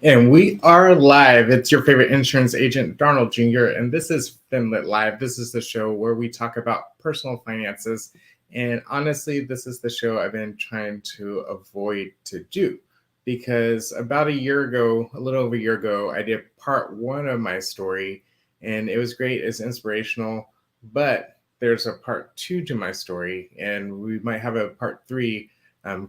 And we are live. It's your favorite insurance agent, DarnaldJr. And this is FinLit Live. This is the show where we talk about personal finances. And honestly, this is the show I've been trying to avoid to do because about a year ago, a little over a year ago, I did part one of my story and it was great. It's inspirational, but there's a part two to my story and we might have a part three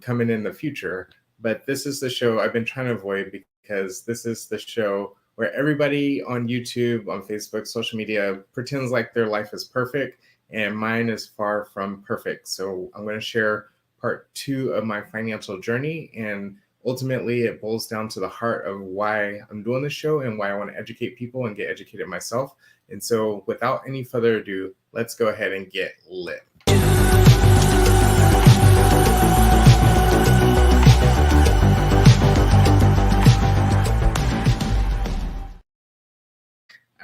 coming in the future. But this is the show I've been trying to avoid because this is the show where everybody on YouTube, on Facebook, social media pretends like their life is perfect, and mine is far from perfect. So I'm going to share part two of my financial journey, and ultimately it boils down to the heart of why I'm doing this show and why I want to educate people and get educated myself. And so without any further ado, let's go ahead and get lit.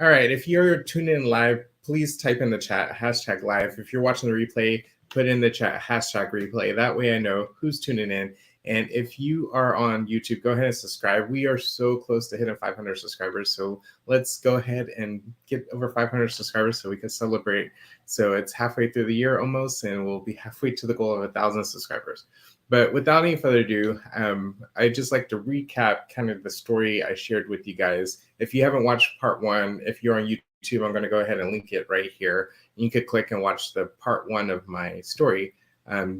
All right, if you're tuning in live, please type in the chat, hashtag live. If you're watching the replay, put in the chat, hashtag replay. That way I know who's tuning in. And if you are on YouTube, go ahead and subscribe. We are so close to hitting 500 subscribers. So let's go ahead and get over 500 subscribers so we can celebrate. So it's halfway through the year almost, and we'll be halfway to the goal of 1,000 subscribers. But without any further ado, I'd just like to recap kind of the story I shared with you guys. If you haven't watched part one, if you're on YouTube, I'm going to go ahead and link it right here. You could click and watch the part one of my story.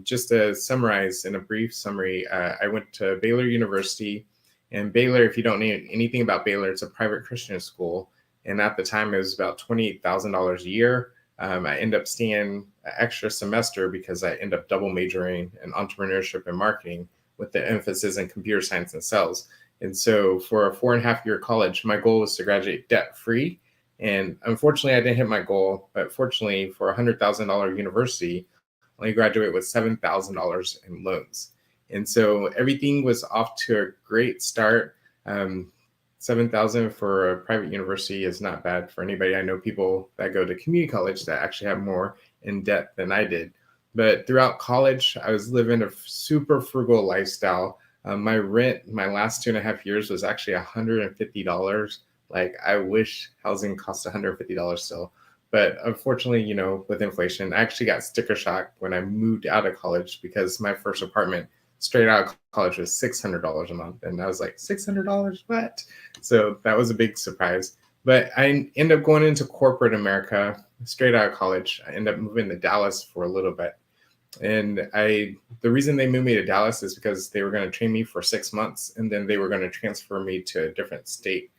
Just to summarize in a brief summary, I went to Baylor University. And Baylor, if you don't know anything about Baylor, it's a private Christian school. And at the time, it was about $28,000 a year. I ended up staying an extra semester because I ended up double majoring in entrepreneurship and marketing with the emphasis in computer science and sales. And so for a 4.5-year college, my goal was to graduate debt-free. And unfortunately, I didn't hit my goal. But fortunately, for a $100,000 university, I only graduated with $7,000 in loans. And so everything was off to a great start. 7,000 for a private university is not bad for anybody. I know people that go to community college that actually have more in debt than I did. But throughout college, I was living a super frugal lifestyle. My rent, my last 2.5 years was actually $150. Like, I wish housing cost $150 still. But unfortunately, you know, with inflation, I actually got sticker shock when I moved out of college because my first apartment straight out of college was $600 a month. And I was like, $600? What? So that was a big surprise. But I ended up going into corporate America straight out of college. I ended up moving to Dallas for a little bit. And the reason they moved me to Dallas is because they were going to train me for 6 months and then they were going to transfer me to a different state.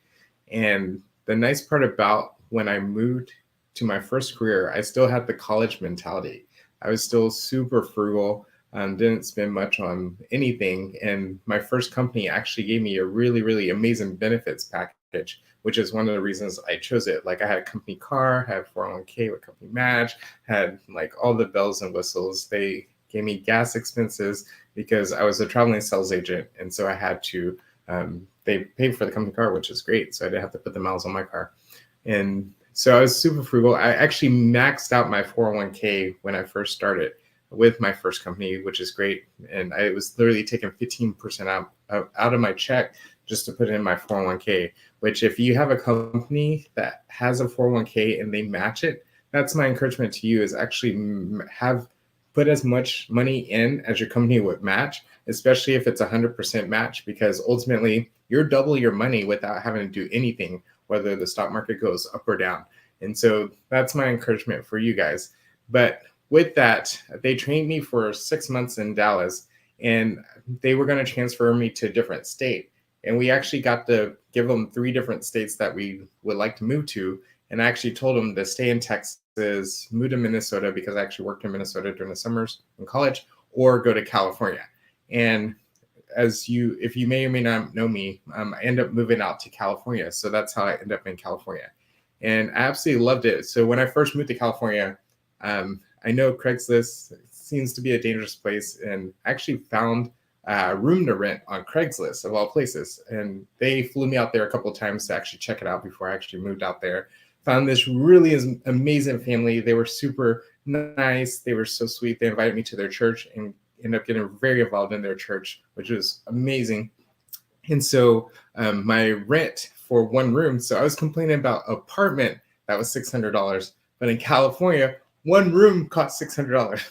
And the nice part about when I moved to my first career, I still had the college mentality. I was still super frugal. Didn't spend much on anything. And my first company actually gave me a really, really amazing benefits package, which is one of the reasons I chose it. Like, I had a company car, had 401k with company match, had like all the bells and whistles. They gave me gas expenses because I was a traveling sales agent. And so I had to, they paid for the company car, which is great. So I didn't have to put the miles on my car. And so I was super frugal. I actually maxed out my 401k when I first started with my first company, which is great. And I was literally taking 15% out of my check just to put in my 401k, which if you have a company that has a 401k and they match it, that's my encouragement to you, is actually put as much money in as your company would match, especially if it's 100% match, because ultimately you're double your money without having to do anything, whether the stock market goes up or down. And so that's my encouragement for you guys. But with that, they trained me for 6 months in Dallas, and they were going to transfer me to a different state. And we actually got to give them 3 different states that we would like to move to. And I actually told them to stay in Texas, move to Minnesota, because I actually worked in Minnesota during the summers in college, or go to California. And if you may or may not know me, I ended up moving out to California. So that's how I ended up in California. And I absolutely loved it. So when I first moved to California, I know Craigslist seems to be a dangerous place, and I actually found a room to rent on Craigslist, of all places. And they flew me out there a couple of times to actually check it out before I actually moved out there. Found this really amazing family. They were super nice. They were so sweet. They invited me to their church and ended up getting very involved in their church, which was amazing. And so my rent for one room, so I was complaining about apartment that was $600, but in California, one room cost $600.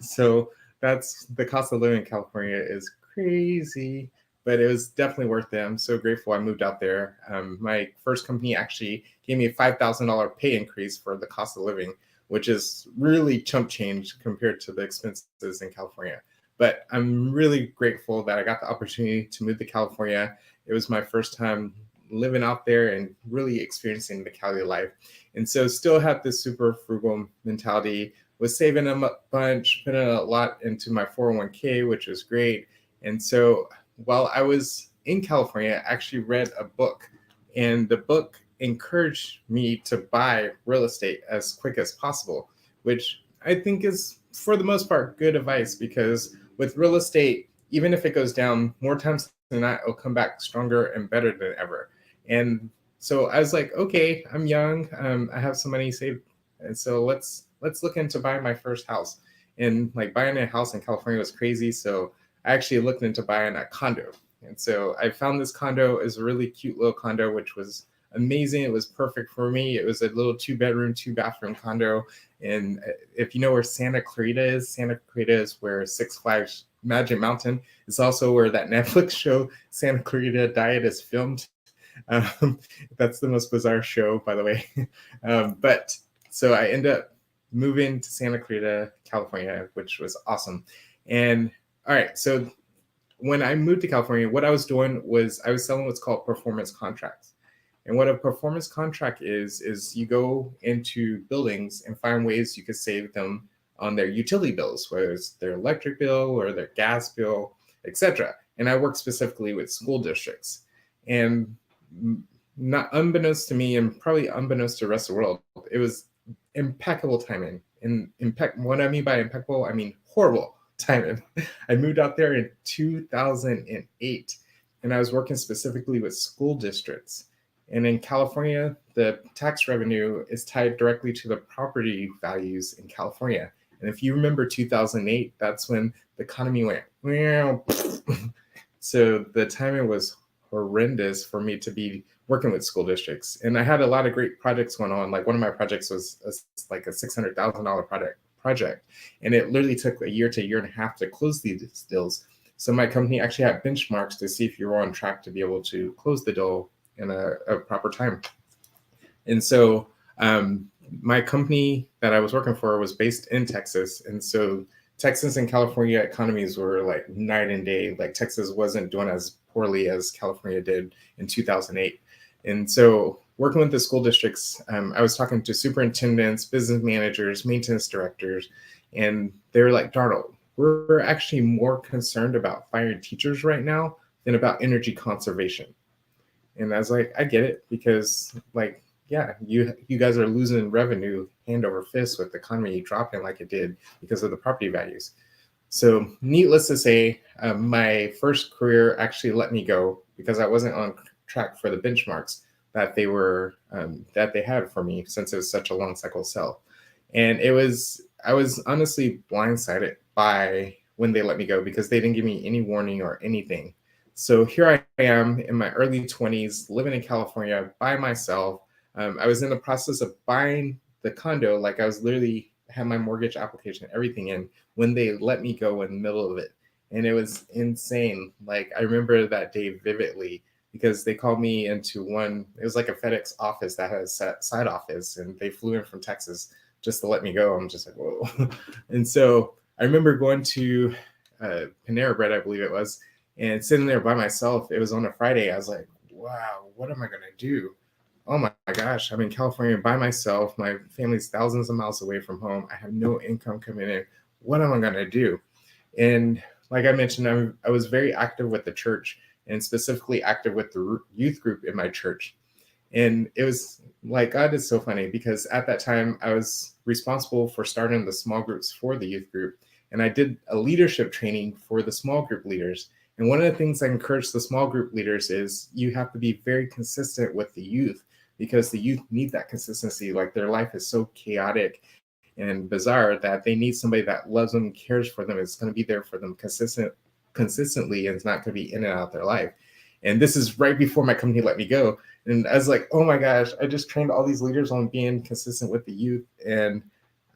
So that's the cost of living in California is crazy, but it was definitely worth it. I'm so grateful I moved out there. My first company actually gave me a $5,000 pay increase for the cost of living, which is really chump change compared to the expenses in California. But I'm really grateful that I got the opportunity to move to California. It was my first time living out there and really experiencing the Cali life. And so still have this super frugal mentality, was saving a bunch, putting a lot into my 401k, which was great. And so while I was in California, I actually read a book, and the book encouraged me to buy real estate as quick as possible, which I think is, for the most part, good advice, because with real estate, even if it goes down, more times than not, it'll come back stronger and better than ever. And so I was like, okay, I'm young, I have some money saved, and so let's look into buying my first house. And like buying a house in California was crazy, so I actually looked into buying a condo. And so I found this condo. Is a really cute little condo, which was amazing. It was perfect for me. It was a little 2-bedroom, 2-bathroom condo. And if you know where Santa Clarita is where Six Flags Magic Mountain is also where that Netflix show Santa Clarita Diet is filmed. Um, that's the most bizarre show, by the way. But so I ended up moving to Santa Clarita, California, which was awesome. And all right, so when I moved to California, what I was doing was I was selling what's called performance contracts. And what a performance contract is you go into buildings and find ways you could save them on their utility bills, whether it's their electric bill or their gas bill, etc. And I work specifically with school districts. And not unbeknownst to me, and probably unbeknownst to the rest of the world, it was impeccable timing. And what I mean by impeccable, I mean horrible timing. I moved out there in 2008, and I was working specifically with school districts. And in California, the tax revenue is tied directly to the property values in California. And if you remember 2008, that's when the economy went. So the timing was horrendous for me to be working with school districts. And I had a lot of great projects going on. Like one of my projects was like a $600,000 project. And it literally took a year to a year and a half to close these deals. So my company actually had benchmarks to see if you were on track to be able to close the deal in a proper time. And so my company that I was working for was based in Texas. And so Texas and California economies were like night and day. Like Texas wasn't doing as poorly as California did in 2008. And so working with the school districts, I was talking to superintendents, business managers, maintenance directors, and they were like, Darnold, we're actually more concerned about firing teachers right now than about energy conservation. And I was like, I get it, because like, yeah, you guys are losing revenue hand over fist with the economy dropping like it did because of the property values. So needless to say, my first career actually let me go because I wasn't on track for the benchmarks that they were that they had for me, since it was such a long cycle sell. And I was honestly blindsided by when they let me go, because they didn't give me any warning or anything. So here I am in my early 20s, living in California by myself. I was in the process of buying the condo. Like I was literally had my mortgage application, everything in, when they let me go in the middle of it. And it was insane. Like I remember that day vividly, because they called me into it was like a FedEx office that had a side office, and they flew in from Texas just to let me go. I'm just like, whoa. And so I remember going to Panera Bread, I believe it was, and sitting there by myself. It was on a Friday. I was like, wow, what am I going to do? Oh my gosh, I'm in California by myself. My family's thousands of miles away from home. I have no income coming in. What am I going to do? And like I mentioned, I was very active with the church, and specifically active with the youth group in my church. And it was like, God is so funny, because at that time I was responsible for starting the small groups for the youth group. And I did a leadership training for the small group leaders. And one of the things I encourage the small group leaders is you have to be very consistent with the youth, because the youth need that consistency. Like their life is so chaotic and bizarre that they need somebody that loves them, cares for them, is going to be there for them consistently, and is not going to be in and out of their life. And this is right before my company let me go. And I was like, oh my gosh, I just trained all these leaders on being consistent with the youth. And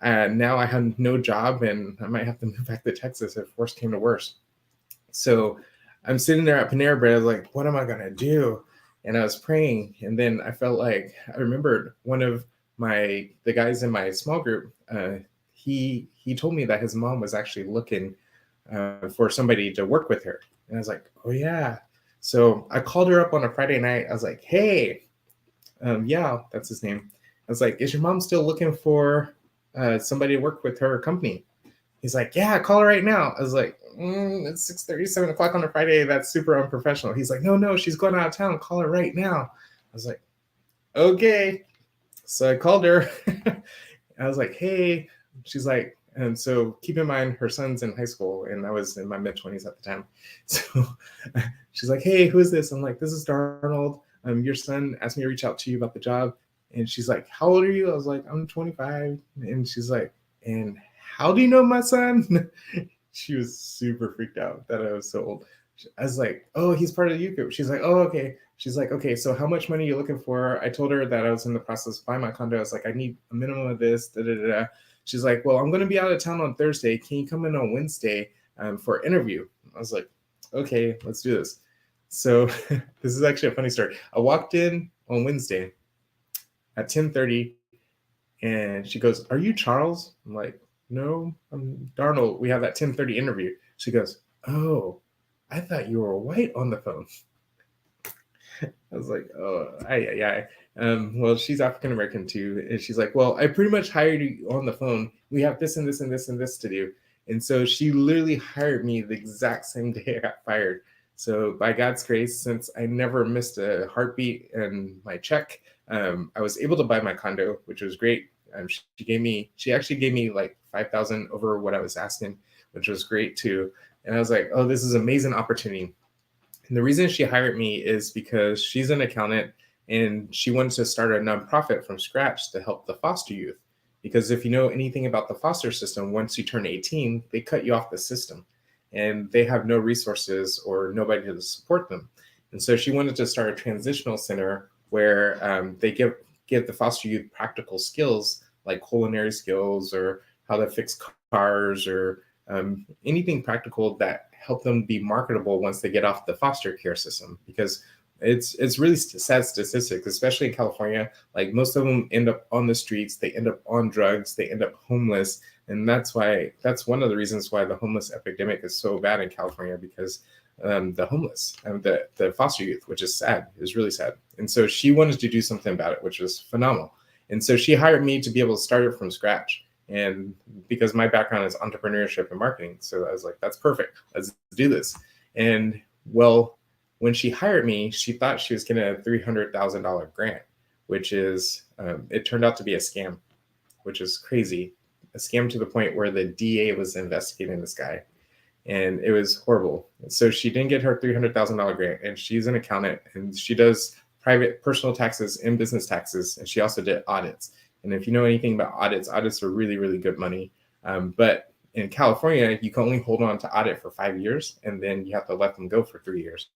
now I have no job and I might have to move back to Texas if worse came to worse. So I'm sitting there at Panera Bread. I was like, what am I going to do? And I was praying. And then I felt like I remembered one of the guys in my small group. He told me that his mom was actually looking for somebody to work with her. And I was like, oh, yeah. So I called her up on a Friday night. I was like, hey, yeah, that's his name. I was like, is your mom still looking for somebody to work with her company? He's like, yeah, call her right now. I was like, it's 6:30, 7 o'clock on a Friday. That's super unprofessional. He's like, no, she's going out of town. Call her right now. I was like, okay. So I called her. I was like, hey. She's like, and so keep in mind, her son's in high school, and I was in my mid-20s at the time. So she's like, hey, who is this? I'm like, this is Darnold. Your son asked me to reach out to you about the job. And she's like, how old are you? I was like, I'm 25. And she's like, and how do you know my son? She was super freaked out that I was so old. I was like, oh, he's part of the youth group. She's like, oh, okay. She's like, okay, so how much money are you looking for? I told her that I was in the process of buying my condo. I was like, I need a minimum of this, da da da. She's like, well, I'm going to be out of town on Thursday. Can you come in on Wednesday for an interview? I was like, okay, let's do this. So this is actually a funny story. I walked in on Wednesday at 10:30, and she goes, are you Charles? I'm like, no, I'm Darnold. We have that 10:30 interview. She goes, oh, I thought you were white on the phone. I was like, oh, yeah. Well, she's African American too. And she's like, well, I pretty much hired you on the phone. We have this and this and this and this to do. And so she literally hired me the exact same day I got fired. So by God's grace, since I never missed a heartbeat in my check, I was able to buy my condo, which was great. She actually gave me like 5,000 over what I was asking, which was great too. And I was like, oh, this is an amazing opportunity. And the reason she hired me is because she's an accountant and she wanted to start a nonprofit from scratch to help the foster youth. Because if you know anything about the foster system, once you turn 18, they cut you off the system and they have no resources or nobody to support them. And so she wanted to start a transitional center where they give the foster youth practical skills like culinary skills or how to fix cars or anything practical that help them be marketable once they get off the foster care system. Because it's really sad statistics, especially in California. Like most of them end up on the streets, they end up on drugs, they end up homeless, and that's one of the reasons why the homeless epidemic is so bad in California, because the homeless and the foster youth, which is sad, is really sad. And so she wanted to do something about it, which was phenomenal. And so she hired me to be able to start it from scratch. And because my background is entrepreneurship and marketing, so I was like, that's perfect. Let's do this. And well, when she hired me, she thought she was getting a $300,000 grant, which is, it turned out to be a scam, which is crazy. A scam to the point where the DA was investigating this guy. And it was horrible. So she didn't get her $300,000 grant, and she's an accountant, and she does private personal taxes and business taxes, and she also did audits. And if you know anything about audits are really, really good money. But in California, you can only hold on to audit for 5 years, and then you have to let them go for 3 years,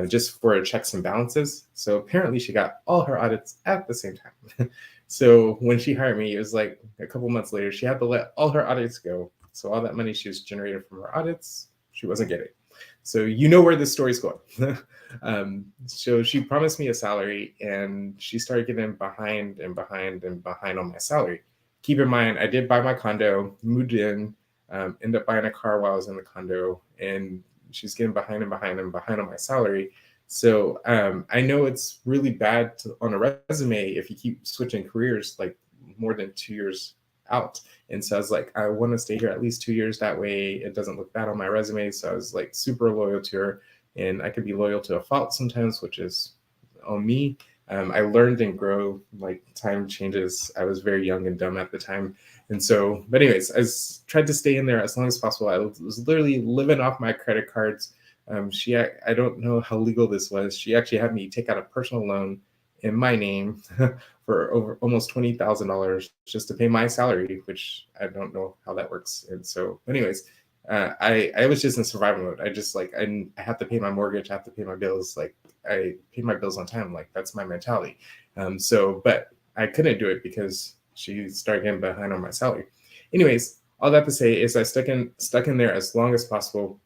just for checks and balances. So apparently she got all her audits at the same time. So when she hired me, it was like a couple months later, she had to let all her audits go. So all that money she was generated from her audits, she wasn't getting. So you know where this story's going. So she promised me a salary, and she started getting behind on my salary. Keep in mind, I did buy my condo, moved in, ended up buying a car while I was in the condo, and she's getting behind on my salary. So I know it's really bad on a resume if you keep switching careers like more than 2 years out. And so I was like, I want to stay here at least 2 years. That way it doesn't look bad on my resume. So I was like super loyal to her, and I could be loyal to a fault sometimes, which is on me. I learned and grow, like time changes. I was very young and dumb at the time. And so, but anyways, tried to stay in there as long as possible. I was literally living off my credit cards. I don't know how legal this was. She actually had me take out a personal loan in my name for over almost $20,000 just to pay my salary, which I don't know how that works. And so anyways, I was just in survival mode. I just like I have to pay my mortgage, I have to pay my bills. Like I pay my bills on time. Like that's my mentality. But I couldn't do it because she started getting behind on my salary. Anyways, all that to say is I stuck in there as long as possible.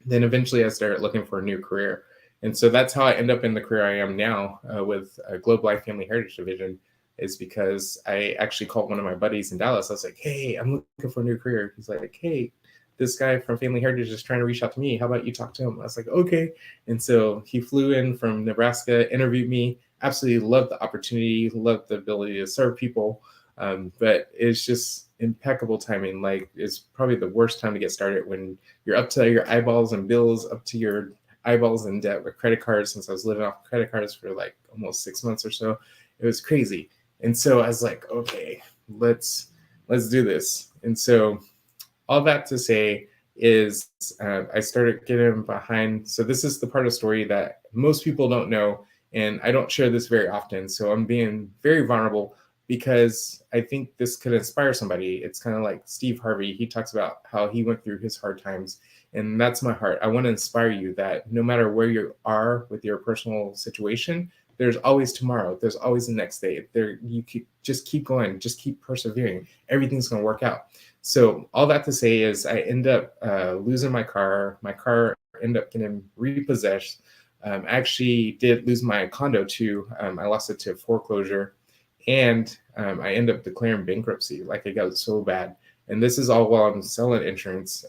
Then eventually I started looking for a new career. And so that's how I end up in the career I am now with Global Life Family Heritage Division, is because I actually called one of my buddies in Dallas. I was like, hey, I'm looking for a new career. He's like, hey, this guy from Family Heritage is trying to reach out to me. How about you talk to him? I was like, okay. And so he flew in from Nebraska, interviewed me, absolutely loved the opportunity, loved the ability to serve people. But it's just impeccable timing. Like it's probably the worst time to get started when you're up to your eyeballs and bills, up to your eyeballs in debt with credit cards. Since I was living off credit cards for like almost 6 months or so, it was crazy. And so I was like, okay, let's do this. And so all that to say is I started getting behind. So this is the part of the story that most people don't know, and I don't share this very often. So I'm being very vulnerable because I think this could inspire somebody. It's kind of like Steve Harvey. He talks about how he went through his hard times, and that's my heart. I want to inspire you that no matter where you are with your personal situation, there's always tomorrow. There's always the next day. Just keep going. Just keep persevering. Everything's going to work out. So all that to say is I end up losing my car. My car ended up getting repossessed. I actually did lose my condo too. I lost it to foreclosure, and I ended up declaring bankruptcy. Like it got so bad. And this is all while I'm selling insurance.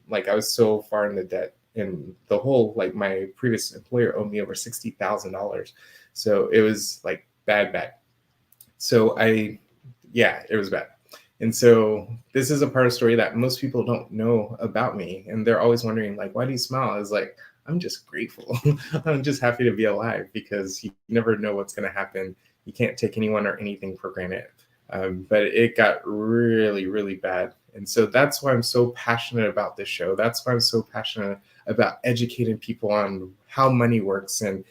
Like I was so far in the debt, and the whole like my previous employer owed me over $60,000. So it was like bad. So yeah, it was bad. And so this is a part of the story that most people don't know about me. And they're always wondering, like, why do you smile? I was like, I'm just grateful. I'm just happy to be alive because you never know what's going to happen. You can't take anyone or anything for granted. But it got really, really bad. And so that's why I'm so passionate about this show. That's why I'm so passionate about educating people on how money works and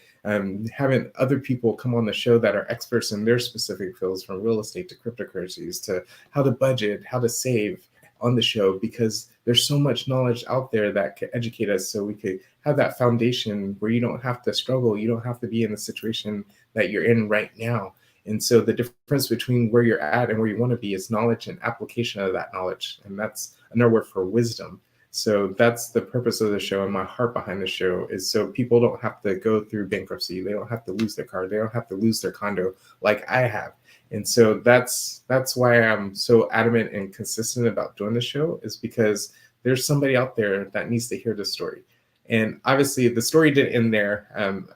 having other people come on the show that are experts in their specific fields, from real estate to cryptocurrencies to how to budget, how to save on the show, because there's so much knowledge out there that could educate us so we could have that foundation where you don't have to struggle. You don't have to be in the situation that you're in right now. And so the difference between where you're at and where you want to be is knowledge and application of that knowledge. And that's another word for wisdom. So that's the purpose of the show, and my heart behind the show is so people don't have to go through bankruptcy. They don't have to lose their car. They don't have to lose their condo like I have. And so that's why I'm so adamant and consistent about doing the show, is because there's somebody out there that needs to hear this story. And obviously the story didn't end there.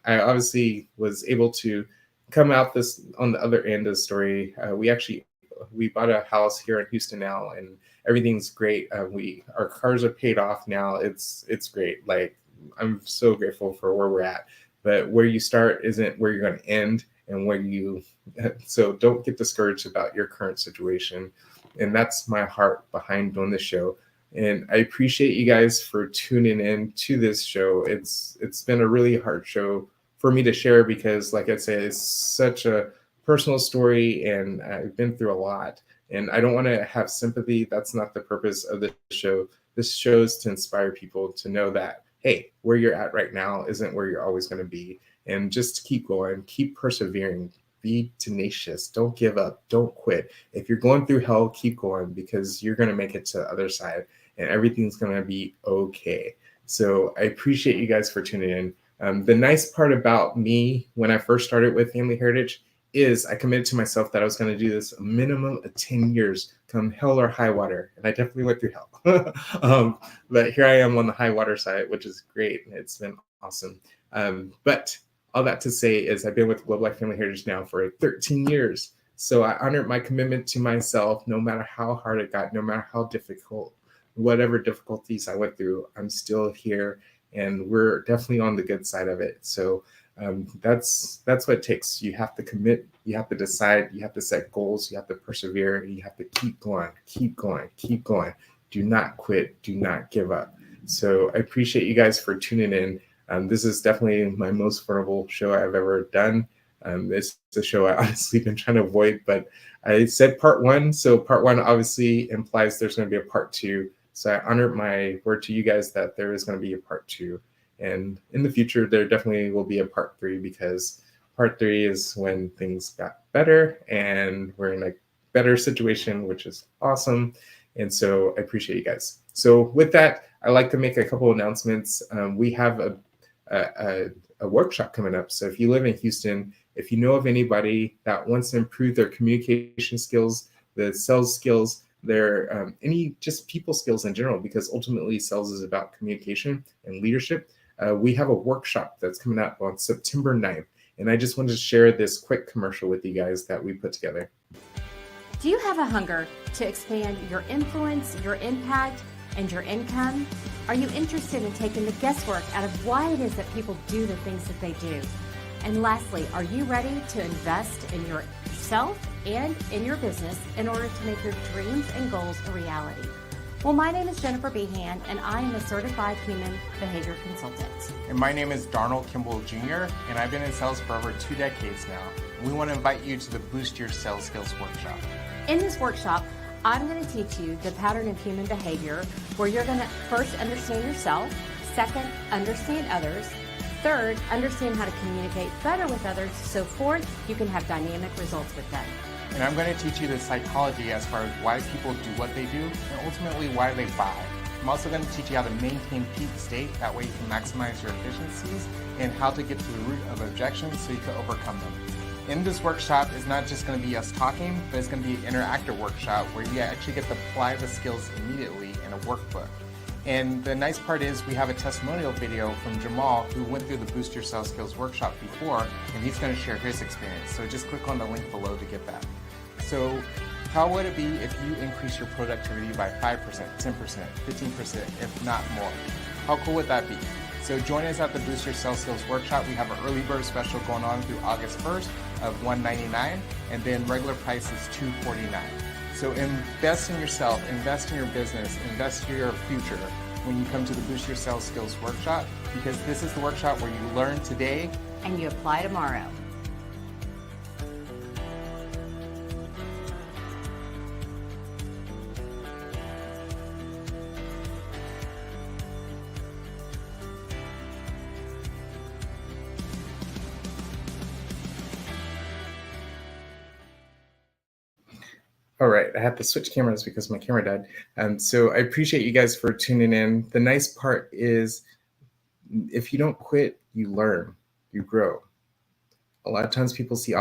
I obviously was able to come out this on the other end of the story. We bought a house here in Houston now, and everything's great. Our cars are paid off now. It's great. Like I'm so grateful for where we're at. But where you start isn't where you're going to end, and so don't get discouraged about your current situation. And that's my heart behind doing this show. And I appreciate you guys for tuning in to this show. It's been a really hard show for me to share because, like I said, it's such a personal story, and I've been through a lot. And I don't want to have sympathy. That's not the purpose of the show. This show is to inspire people to know that, hey, where you're at right now isn't where you're always going to be. And just keep going, keep persevering, be tenacious, don't give up, don't quit. If you're going through hell, keep going, because you're going to make it to the other side and everything's going to be okay. So I appreciate you guys for tuning in. The nice part about me when I first started with Family Heritage is I committed to myself that I was going to do this a minimum of 10 years, come hell or high water. And I definitely went through hell. But here I am on the high water side, which is great. It's been awesome. But all that to say is I've been with Global Life Family Heritage now for 13 years. So I honored my commitment to myself, no matter how hard it got, no matter how difficult, whatever difficulties I went through, I'm still here. And we're definitely on the good side of it. So that's what it takes. You have to commit, you have to decide, you have to set goals, you have to persevere, you have to keep going. Do not quit, do not give up. So I appreciate you guys for tuning in. This is definitely my most vulnerable show I've ever done. This is a show I honestly been trying to avoid, but I said part one. So part one obviously implies there's going to be a part two. So I honor my word to you guys that there is going to be a part 2. And in the future, there definitely will be a part 3, because part 3 is when things got better and we're in a better situation, which is awesome. And so I appreciate you guys. So with that, I'd like to make a couple announcements. We have a workshop coming up. So if you live in Houston, if you know of anybody that wants to improve their communication skills, the sales skills, their any just people skills in general, because ultimately sales is about communication and leadership, we have a workshop that's coming up on September 9th. And I just wanted to share this quick commercial with you guys that we put together. Do you have a hunger to expand your influence, your impact, and your income? Are you interested in taking the guesswork out of why it is that people do the things that they do? And lastly, are you ready to invest in yourself and in your business in order to make your dreams and goals a reality? Well, my name is Jennifer Behan, and I am a certified human behavior consultant. And my name is DarnaldJr, and I've been in sales for over 2 decades now. And we want to invite you to the Boost Your Sales Skills workshop. In this workshop, I'm going to teach you the pattern of human behavior, where you're going to first understand yourself, second, understand others, third, understand how to communicate better with others, so fourth, you can have dynamic results with them. And I'm going to teach you the psychology as far as why people do what they do, and ultimately why they buy. I'm also going to teach you how to maintain peak state, that way you can maximize your efficiencies, and how to get to the root of objections so you can overcome them. In this workshop, it's not just going to be us talking, but it's going to be an interactive workshop where you actually get to apply the skills immediately in a workbook. And the nice part is we have a testimonial video from Jamal, who went through the Boost Your Sales Skills workshop before, and he's going to share his experience. So just click on the link below to get that. So how would it be if you increase your productivity by 5%, 10%, 15%, if not more? How cool would that be? So join us at the Boost Your Sales Skills workshop. We have an early bird special going on through August 1st of $199, and then regular price is $249. So invest in yourself, invest in your business, invest in your future when you come to the Boost Your Sales Skills workshop, because this is the workshop where you learn today and you apply tomorrow. All right, I had to switch cameras because my camera died. So I appreciate you guys for tuning in. The nice part is, if you don't quit, you learn, you grow. A lot of times people see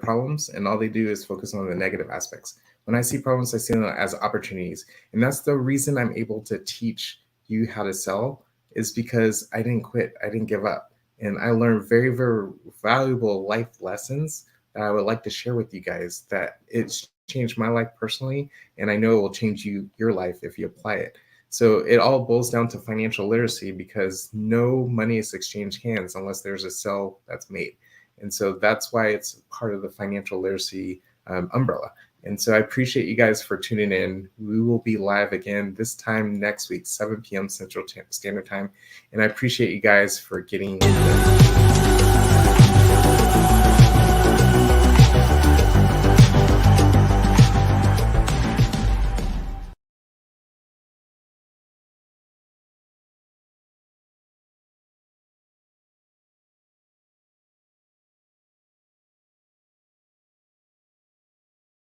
problems and all they do is focus on the negative aspects. When I see problems, I see them as opportunities. And that's the reason I'm able to teach you how to sell, is because I didn't quit, I didn't give up. And I learned very, very valuable life lessons that I would like to share with you guys, that it's changed my life personally, and I know it will change your life if you apply it. So it all boils down to financial literacy, because no money is exchanged hands unless there's a sale that's made. And so that's why it's part of the financial literacy umbrella. And so I appreciate you guys for tuning in. We will be live again this time next week, 7 p.m. Central Standard Time. And I appreciate you guys for getting